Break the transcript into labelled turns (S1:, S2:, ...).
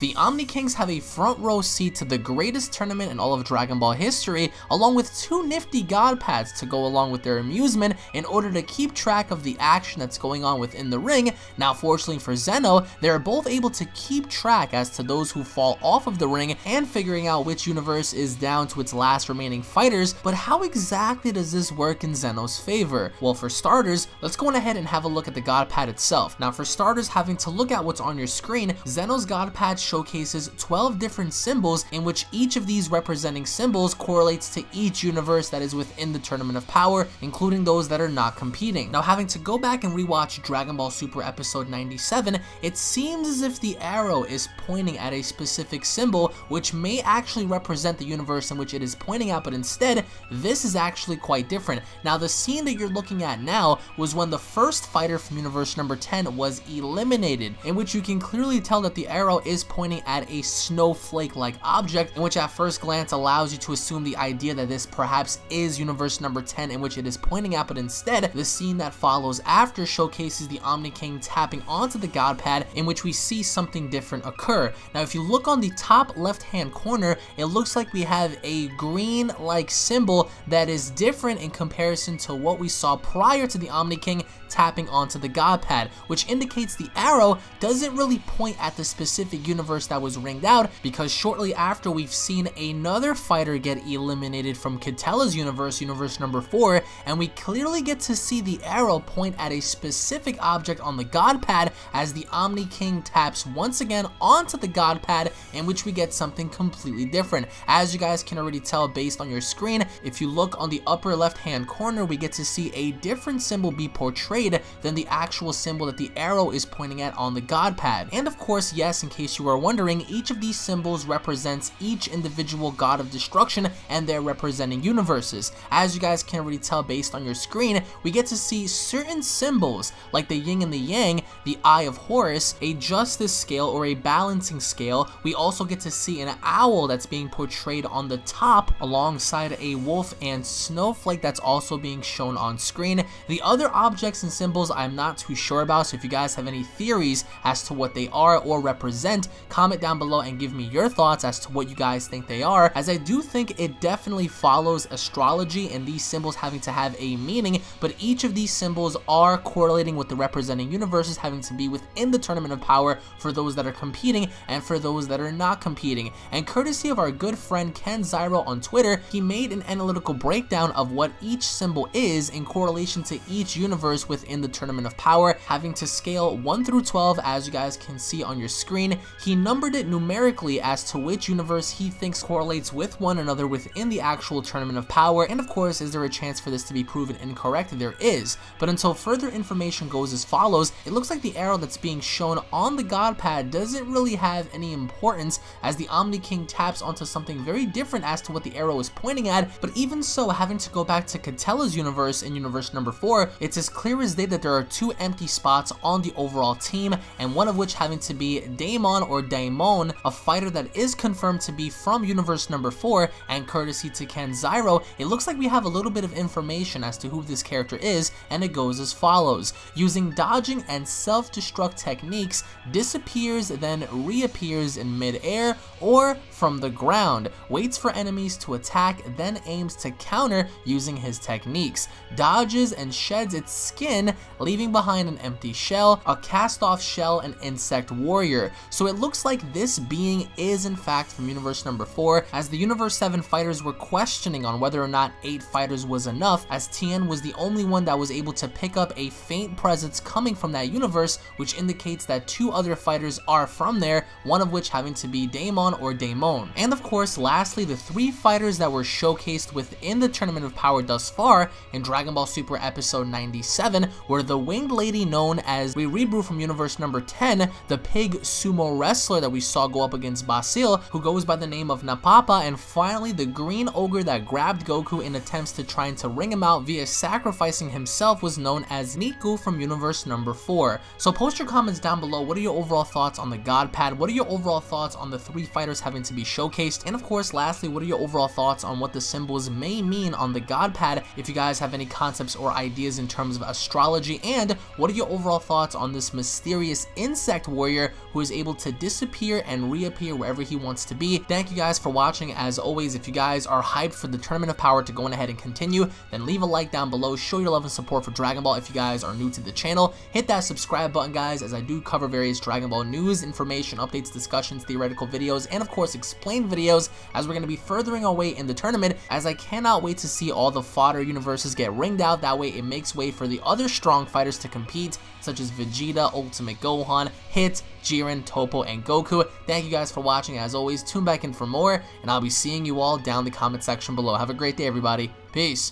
S1: The Omni Kings have a front row seat to the greatest tournament in all of Dragon Ball history, along with 2 nifty GodPads to go along with their amusement in order to keep track of the action that's going on within the ring. Now fortunately for Zeno, they are both able to keep track as to those who fall off of the ring and figuring out which universe is down to its last remaining fighters. But how exactly does this work in Zeno's favor? Well, for starters, let's go on ahead and have a look at the GodPad itself. Now for starters, having to look at what's on your screen, Zeno's GodPad showcases 12 different symbols, in which each of these representing symbols correlates to each universe that is within the Tournament of Power, including those that are not competing. Now having to go back and rewatch Dragon Ball Super episode 97, it seems as if the arrow is pointing at a specific symbol, which may actually represent the universe in which it is pointing at, but instead, this is actually quite different. Now the scene that you're looking at now was when the first fighter from universe number 10 was eliminated, in which you can clearly tell that the arrow is pointing at a snowflake-like object, in which at first glance allows you to assume the idea that this perhaps is universe number 10 in which it is pointing at, but instead, the scene that follows after showcases the Omni King tapping onto the GodPad, in which we see something different occur. Now if you look on the top left-hand corner, it looks like we have a green-like symbol that is different in comparison to what we saw prior to the Omni King tapping onto the GodPad, which indicates the arrow doesn't really point at the specific universe that was ringed out, because shortly after we've seen another fighter get eliminated from Kitela's universe, universe number 4, and we clearly get to see the arrow point at a specific object on the GodPad as the Omni King taps once again onto the GodPad, in which we get something completely different. As you guys can already tell based on your screen, if you look on the upper left hand corner, we get to see a different symbol be portrayed than the actual symbol that the arrow is pointing at on the GodPad. And of course, yes, in case you were wondering, each of these symbols represents each individual god of destruction, and they're representing universes. As you guys can already tell based on your screen, we get to see certain symbols like the yin and the yang, the eye of Horus, a justice scale or a balancing scale. We also get to see an owl that's being portrayed on the top alongside a wolf and snowflake that's also being shown on screen. The other objects and symbols I'm not too sure about, so if you guys have any theories as to what they are or represent, comment down below and give me your thoughts as to what you guys think they are, as I do think it definitely follows astrology and these symbols having to have a meaning, but each of these symbols are correlating with the representing universes having to be within the Tournament of Power for those that are competing and for those that are not competing. And courtesy of our good friend Ken Zyro on Twitter, he made an analytical breakdown of what each symbol is in correlation to each universe within the Tournament of Power, having to scale 1 through 12 as you guys can see on your screen. He numbered it numerically as to which universe he thinks correlates with one another within the actual Tournament of Power, and of course, is there a chance for this to be proven incorrect? There is, but until further information goes as follows, it looks like the arrow that's being shown on the GodPad doesn't really have any importance, as the Omni King taps onto something very different as to what the arrow is pointing at. But even so, having to go back to Kitela's universe in universe number 4, it's as clear as day that there are 2 empty spots on the overall team, and one of which having to be Damon or Daimon, a fighter that is confirmed to be from universe number 4, and courtesy to Ken Zyro, it looks like we have a little bit of information as to who this character is, and it goes as follows. Using dodging and self-destruct techniques, disappears then reappears in mid-air or from the ground, waits for enemies to attack, then aims to counter using his techniques, dodges and sheds its skin, leaving behind an empty shell, a cast-off shell, and insect warrior. So it looks like this being is in fact from universe number 4, as the universe 7 fighters were questioning on whether or not 8 fighters was enough, as Tien was the only one that was able to pick up a faint presence coming from that universe, which indicates that 2 other fighters are from there, one of which having to be Damon or Daimon. And of course, lastly, the 3 fighters that were showcased within the Tournament of Power thus far in Dragon Ball Super episode 97 were the winged lady known as Riribu from universe number 10, the pig sumo wrestler that we saw go up against Basil, who goes by the name of Napapa, and finally the green ogre that grabbed Goku in attempts to trying to ring him out via sacrificing himself was known as Niku from universe number 4. So post your comments down below. What are your overall thoughts on the GodPad? What are your overall thoughts on the 3 fighters having to be showcased? And of course, lastly, what are your overall thoughts on what the symbols may mean on the GodPad? If you guys have any concepts or ideas in terms of astrology astrology, and what are your overall thoughts on this mysterious insect warrior who is able to disappear and reappear wherever he wants to be. Thank you guys for watching. As always, if you guys are hyped for the Tournament of Power to go on ahead and continue, then leave a like down below, show your love and support for Dragon Ball. If you guys are new to the channel, hit that subscribe button, guys, as I do cover various Dragon Ball news, information, updates, discussions, theoretical videos, and of course explained videos, as we're going to be furthering our way in the tournament, as I cannot wait to see all the fodder universes get ringed out. That way it makes way for the other strong fighters to compete, such as Vegeta, Ultimate Gohan, Hit, Jiren, Toppo, and Goku. Thank you guys for watching. As always, tune back in for more, and I'll be seeing you all down in the comment section below. Have a great day, everybody. Peace.